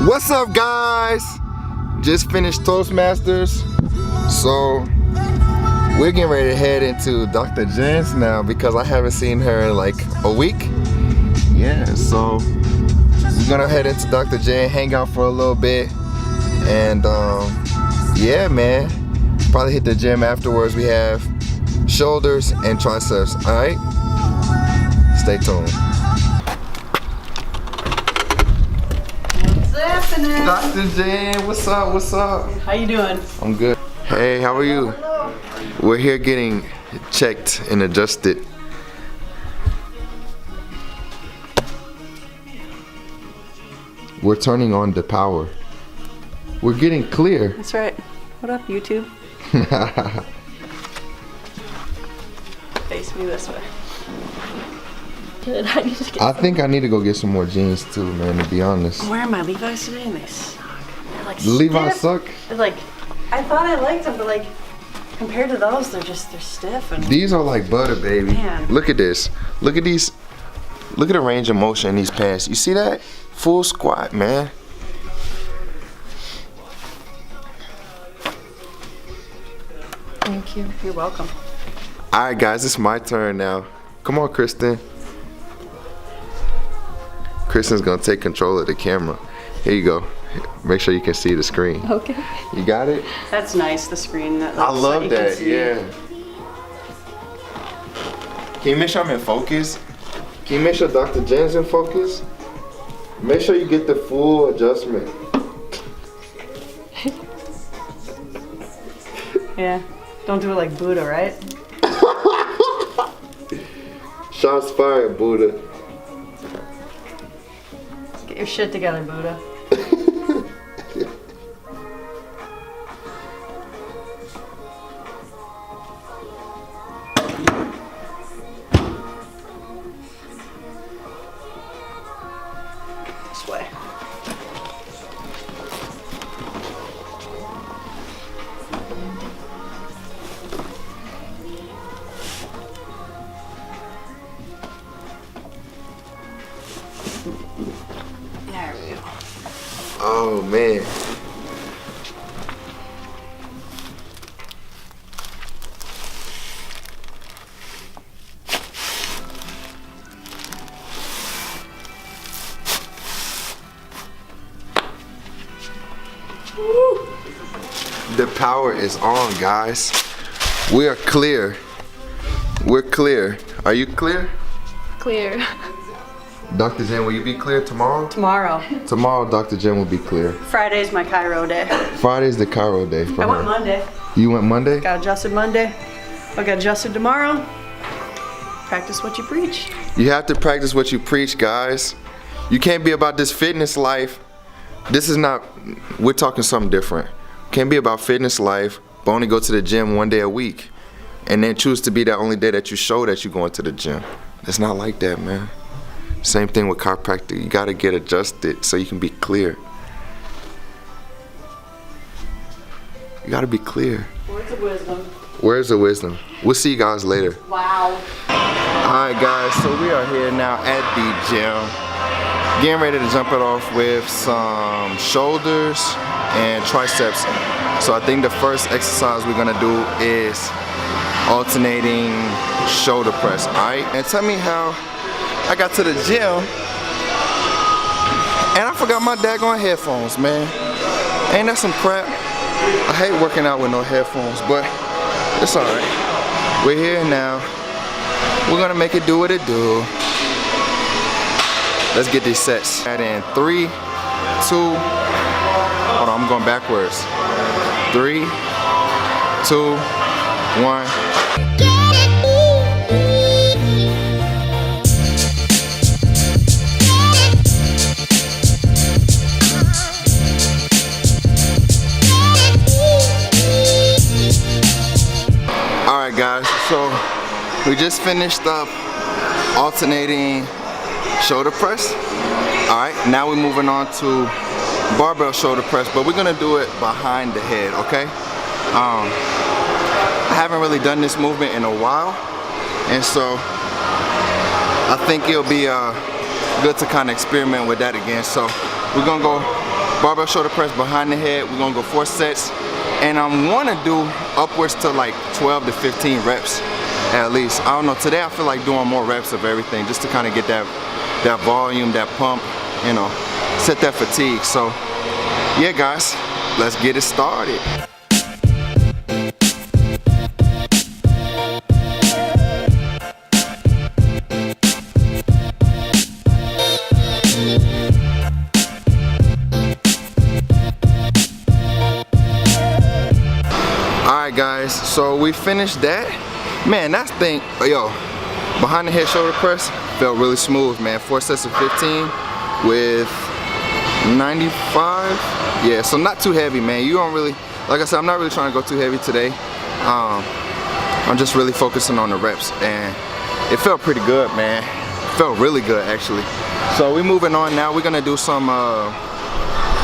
What's up, guys? Just finished Toastmasters, so we're getting ready to head into Dr. Jen's now because I haven't seen her in like a week. Yeah, so we're gonna head into Dr. Jen, hang out for a little bit, and yeah, man, probably hit the gym afterwards. We have shoulders and triceps. All right, stay tuned. Dr. Jen, what's up? What's up? How you doing? I'm good. Hey, how are you? Hello. We're here getting checked and adjusted. We're turning on the power. We're getting clear. That's right. What up, YouTube? Face me this way. Good. I think I need to go get some more jeans too, man, to be honest. I'm wearing my Levi's today and they suck. They're like Levi's stiff. suck? They're like, I thought I liked them, but like, compared to those, they're stiff. And these are like butter, baby. Man. Look at this. Look at these. Look at the range of motion in these pants. You see that? Full squat, man. Thank you. You're welcome. All right, guys, it's my turn now. Come on, Kristen. Kristen's gonna take control of the camera. Here you go. Make sure you can see the screen. Okay. You got it? That's nice, the screen. That I love you can that, see. yeah. Can you make sure I'm in focus? Can you make sure Dr. Jen's in focus? Make sure you get the full adjustment. Yeah. Don't do it like Buddha, right? Shots fired, Buddha. Get your shit together, Buddha. This way. There we go. Oh, man. Woo. The power is on, guys. We are clear. We're clear. Are you clear? Clear. Dr. Jen, will you be clear tomorrow? Tomorrow. Tomorrow, Dr. Jen will be clear. Friday's my Chiro day. Friday's the Cairo day for I her. went Monday. You went Monday? Got adjusted Monday. I got adjusted tomorrow. Practice what you preach. You have to practice what you preach, guys. You can't be about this fitness life. This is not, we're talking something different. Can't be about fitness life, but only go to the gym one day a week. And then choose to be that only day that you show that you're going to the gym. It's not like that, man. Same thing with chiropractic. You gotta get adjusted so you can be clear. You gotta be clear. Words of wisdom. Where's the wisdom? We'll see you guys later. Wow. Alright, guys, so we are here now at the gym. Getting ready to jump it off with some shoulders and triceps. So I think the first exercise we're gonna do is alternating shoulder press, alright? And tell me how I got to the gym and I forgot my daggone headphones, man. Ain't that some crap? I hate working out with no headphones, but it's alright. We're here now. We're gonna make it do what it do. Let's get these sets. Add in 3, 2, hold on, I'm going backwards. 3, 2, 1. Alright, guys, so we just finished up alternating shoulder press. Alright, now we're moving on to barbell shoulder press, but we're gonna do it behind the head, okay? I haven't really done this movement in a while, and so I think it'll be good to kind of experiment with that again. So we're gonna go barbell shoulder press behind the head. We're gonna go 4 sets. And I wanna do upwards to like 12 to 15 reps at least. I don't know, today I feel like doing more reps of everything just to kind of get that volume, that pump, you know, set that fatigue. So yeah guys, let's get it started. Alright guys, so we finished that. Man, that thing, yo, behind the head shoulder press felt really smooth, man. 4 sets of 15 with 95. Yeah, so not too heavy, man. You don't really, like I said, I'm not really trying to go too heavy today. I'm just really focusing on the reps, and it felt pretty good, man. It felt really good, actually. So we're moving on now. We're gonna do some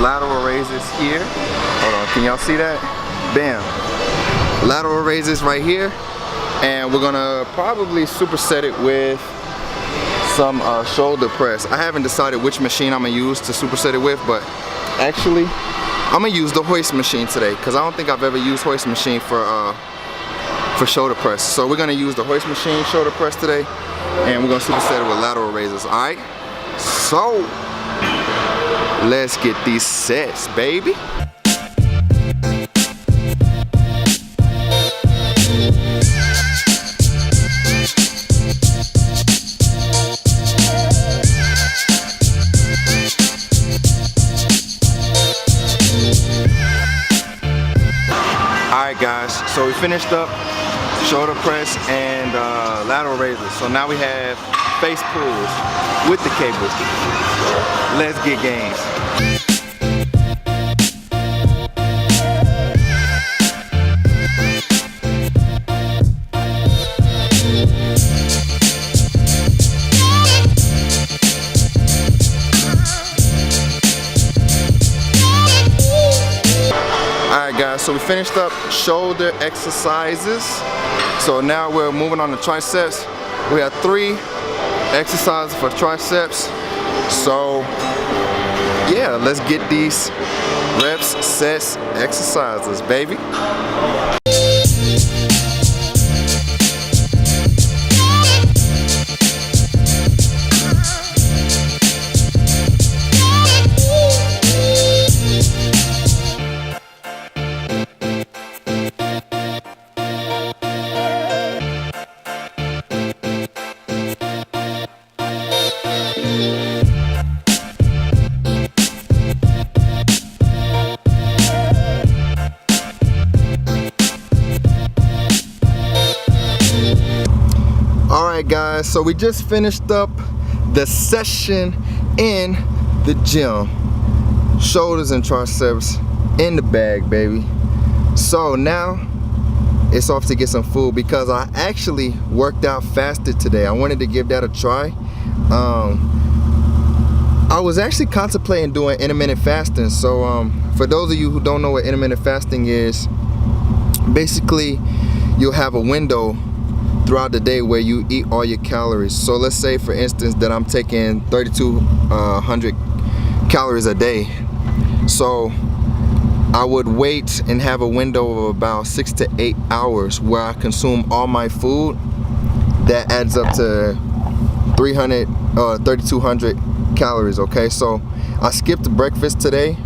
lateral raises here. Hold on, can y'all see that? Bam. Lateral raises right here, and we're gonna probably superset it with some shoulder press. I haven't decided which machine I'm gonna use to superset it with, but actually I'm gonna use the hoist machine today because I don't think I've ever used hoist machine for shoulder press. So we're gonna use the hoist machine shoulder press today, and we're gonna superset it with lateral raises. All right, so let's get these sets, baby. Alright guys, so we finished up shoulder press and lateral raises. So now we have face pulls with the cable. Let's get games. Alright guys, so we finished up shoulder exercises. So now we're moving on to triceps. We have 3 exercises for triceps. So yeah, let's get these reps, sets, exercises, baby. Alright guys, so we just finished up the session in the gym. Shoulders and triceps in the bag, baby. So now it's off to get some food because I actually worked out fasted today. I wanted to give that a try. I was actually contemplating doing intermittent fasting. So for those of you who don't know what intermittent fasting is, basically you'll have a window throughout the day where you eat all your calories. So let's say for instance that I'm taking 3,200 calories a day. So I would wait and have a window of about 6 to 8 hours where I consume all my food. That adds up to 3,200 calories, okay? So I skipped breakfast today,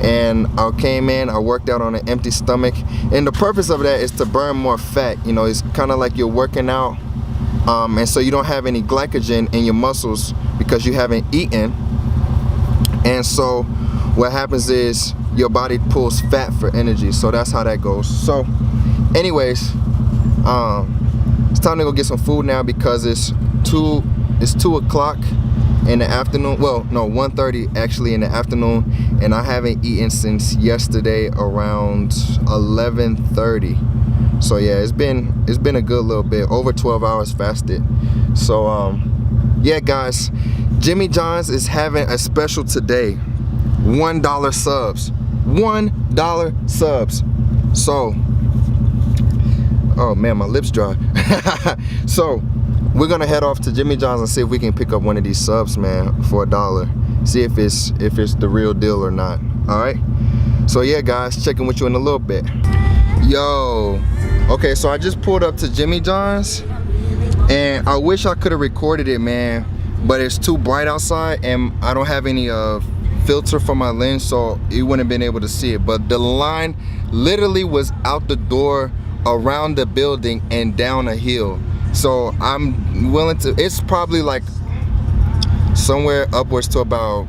and I came in, I worked out on an empty stomach, and the purpose of that is to burn more fat. You know, it's kind of like you're working out, and so you don't have any glycogen in your muscles because you haven't eaten, and so what happens is your body pulls fat for energy. So that's how that goes. So anyways, it's time to go get some food now because it's 2 o'clock in the afternoon. Well, no, 1:30 actually in the afternoon, and I haven't eaten since yesterday around 11:30. So yeah, it's been a good little bit, over 12 hours fasted. So yeah guys, Jimmy John's is having a special today. $1 subs. $1 subs. So, oh man, my lips dry. So we're gonna head off to Jimmy John's and see if we can pick up one of these subs, man, for $1. See if it's the real deal or not. All right. So yeah, guys, checking with you in a little bit. Yo, okay, so I just pulled up to Jimmy John's, and I wish I could have recorded it, man, but it's too bright outside, and I don't have any filter for my lens, so you wouldn't have been able to see it. But the line literally was out the door, around the building, and down a hill. So I'm willing to, it's probably like somewhere upwards to about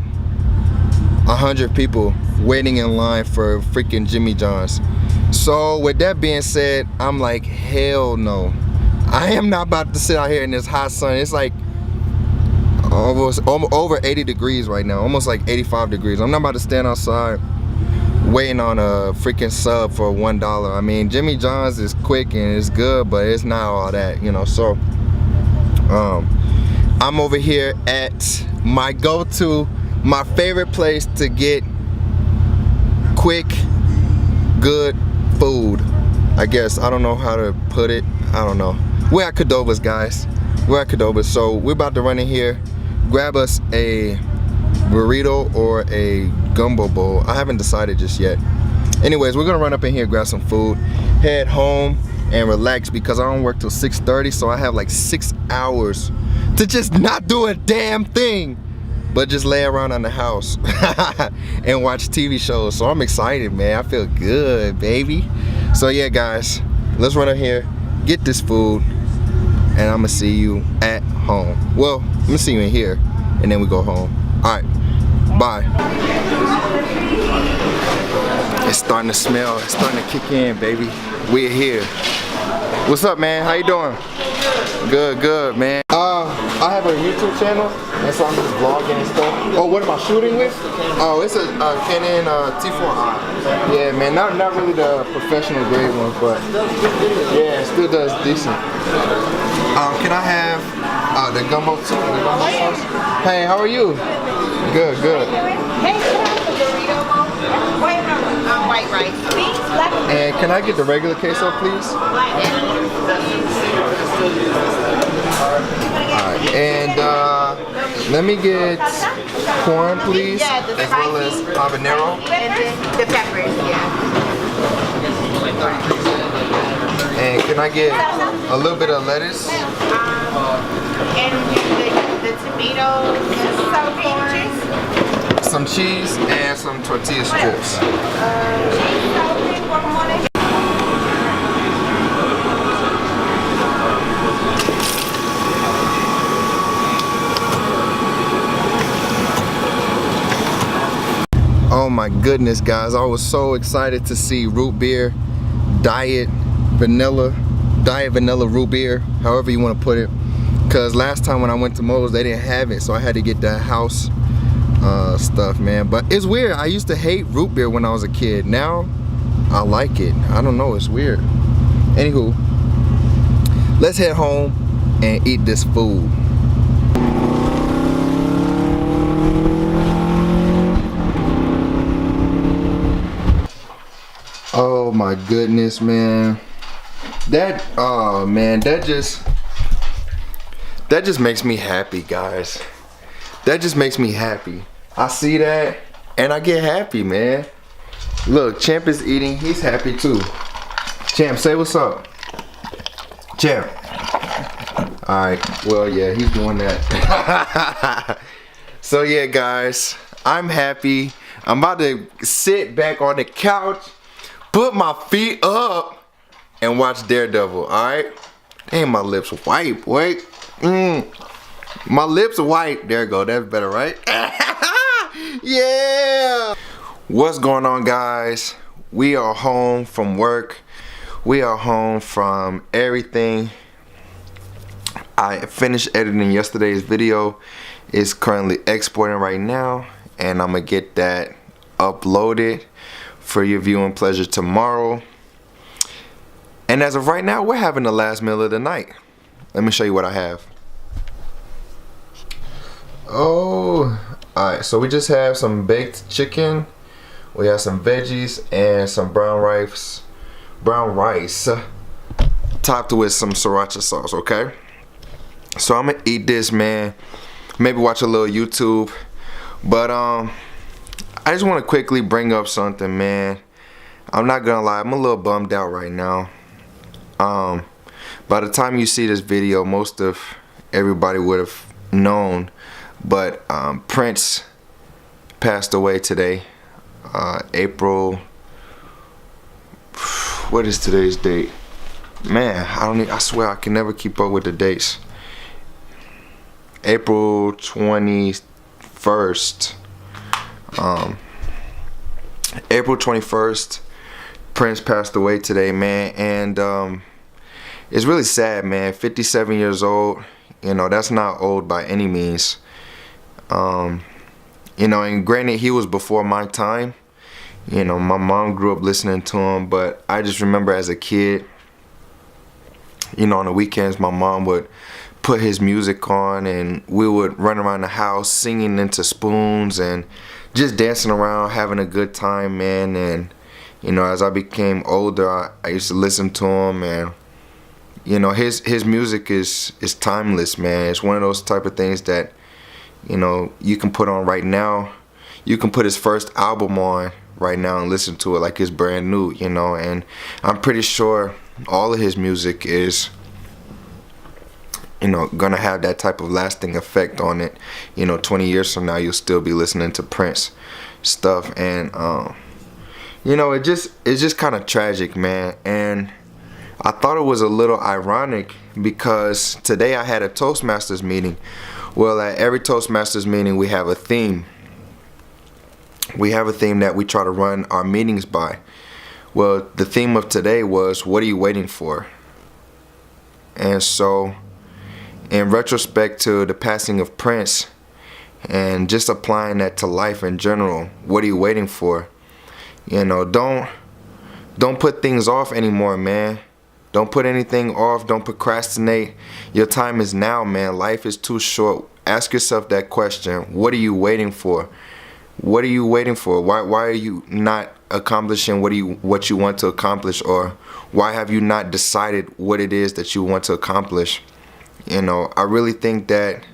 100 people waiting in line for freaking Jimmy John's. So with that being said, I'm like, hell no. I am not about to sit out here in this hot sun. It's like almost over 80 degrees right now, almost like 85 degrees. I'm not about to stand outside waiting on a freaking sub for $1. I mean, Jimmy John's is quick and it's good, but it's not all that, you know. So I'm over here at my go-to, my favorite place to get quick, good food, I guess. I don't know how to put it. I don't know. We're at Cordova's, guys. We're at Cordova's. So we're about to run in here, grab us a burrito or a gumbo bowl. I haven't decided just yet. Anyways, we're gonna run up in here, grab some food, head home, and relax because I don't work till 6:30, so I have like 6 hours to just not do a damn thing, but just lay around on the house and watch TV shows. So I'm excited, man. I feel good, baby. So yeah, guys, let's run up here, get this food, and I'm gonna see you at home. Well, I'm gonna see you in here, and then we go home. All right, bye. It's starting to smell. It's starting to kick in, baby. We're here. What's up, man? How you doing? Good, good, man. I have a YouTube channel, and so I'm just vlogging and stuff. Oh, what am I shooting with? Oh, it's a Canon T4i. Yeah, man, not really the professional grade one, but yeah, it still does decent. Can I have the gumbo too? The gumbo sauce? Hey, how are you? Good, good. Hey, can I have the burrito bowl? White rice. And can I get the regular queso, please? Alright, and let me get corn, please, as well as habanero. And then the peppers, yeah. And can I get a little bit of lettuce? And the tomatoes, sour cream cheese. Some cheese and some tortilla strips. Oh my goodness, guys, I was so excited to see root beer, diet vanilla root beer, however you want to put it, because last time when I went to Moe's they didn't have it, so I had to get the house stuff, man. But it's weird, I used to hate root beer when I was a kid. Now I like it. I don't know, it's weird. Anywho, let's head home and eat this food. Oh my goodness, man. That, oh man, that just makes me happy, guys. That just makes me happy. I see that and I get happy, man. Look, Champ is eating, he's happy too. Champ, say what's up. Champ. Alright, well yeah, he's doing that. So yeah, guys, I'm happy. I'm about to sit back on the couch, put my feet up, and watch Daredevil, alright? Damn, my lips white, boy. My lips are white. There you go, that's better, right? Yeah! What's going on, guys? We are home from work. We are home from everything. I finished editing yesterday's video. It's currently exporting right now, and I'm gonna get that uploaded for your viewing pleasure tomorrow. And as of right now, we're having the last meal of the night. Let me show you what I have. Oh, alright, so we just have some baked chicken, we have some veggies, and some brown rice topped with some sriracha sauce, okay? So I'm gonna eat this, man. Maybe watch a little YouTube. But I I just want to quickly bring up something, man. I'm not gonna lie, I'm a little bummed out right now. By the time you see this video, most of everybody would have known, but Prince passed away today. April, what is today's date? Man, I swear I can never keep up with the dates. April 21st. April 21st, Prince passed away today, man, and it's really sad, man. 57 years old, you know, that's not old by any means. You know, and granted, he was before my time. You know, my mom grew up listening to him, but I just remember as a kid, you know, on the weekends, my mom would put his music on and we would run around the house singing into spoons and just dancing around, having a good time, man. And, you know, as I became older, I used to listen to him, and, you know, his music is timeless, man. It's one of those type of things that, you know, you can put on right now. You can put his first album on right now and listen to it like it's brand new, you know. And I'm pretty sure all of his music is, you know, gonna have that type of lasting effect on it. You know, 20 years from now, you'll still be listening to Prince stuff. And you know, it's just kind of tragic, man. And I thought it was a little ironic because today I had a Toastmasters meeting. Well, at every Toastmasters meeting, we have a theme. We have a theme that we try to run our meetings by. Well, the theme of today was, what are you waiting for? And so, in retrospect to the passing of Prince, and just applying that to life in general, what are you waiting for? You know, don't put things off anymore, man. Don't put anything off. Don't procrastinate. Your time is now, man. Life is too short. Ask yourself that question. What are you waiting for? What are you waiting for? Why are you not accomplishing what you want to accomplish? Or why have you not decided what it is that you want to accomplish? You know, I really think that,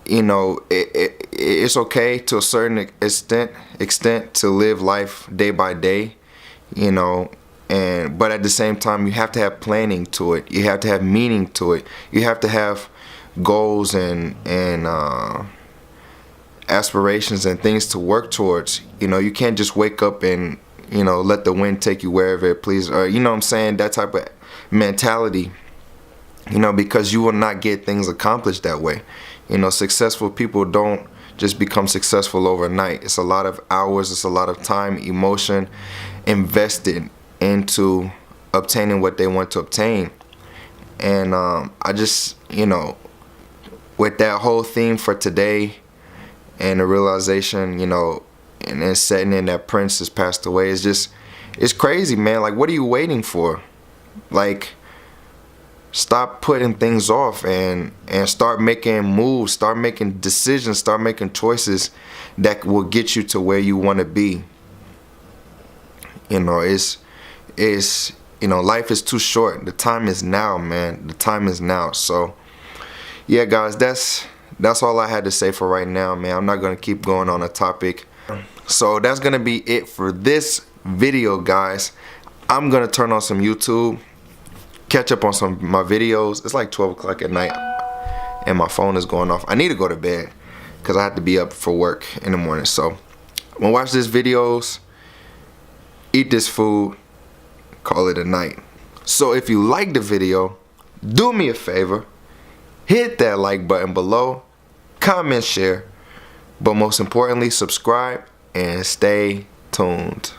you know, it's okay to a certain extent to live life day by day, you know. But at the same time, you have to have planning to it. You have to have meaning to it. You have to have goals and aspirations and things to work towards. You know, you can't just wake up and, you know, let the wind take you wherever it pleases. Or, you know what I'm saying, that type of mentality, you know, because you will not get things accomplished that way. You know, successful people don't just become successful overnight. It's a lot of hours, it's a lot of time, emotion invested into obtaining what they want to obtain. And I just, you know, with that whole theme for today and the realization, you know, and then setting in that Prince has passed away, it's crazy, man. Like, what are you waiting for? Like, stop putting things off and start making moves, start making decisions, start making choices that will get you to where you want to be. You know, you know, life is too short. The time is now, man. The time is now. So, yeah, guys, that's all I had to say for right now, man. I'm not going to keep going on a topic. So that's going to be it for this video, guys. I'm going to turn on some YouTube, catch up on some of my videos. It's like 12 o'clock at night and my phone is going off. I need to go to bed because I have to be up for work in the morning. So I'm going to watch these videos, eat this food, call it a night. So if you like the video, do me a favor, hit that like button below, comment, share, but most importantly, subscribe and stay tuned.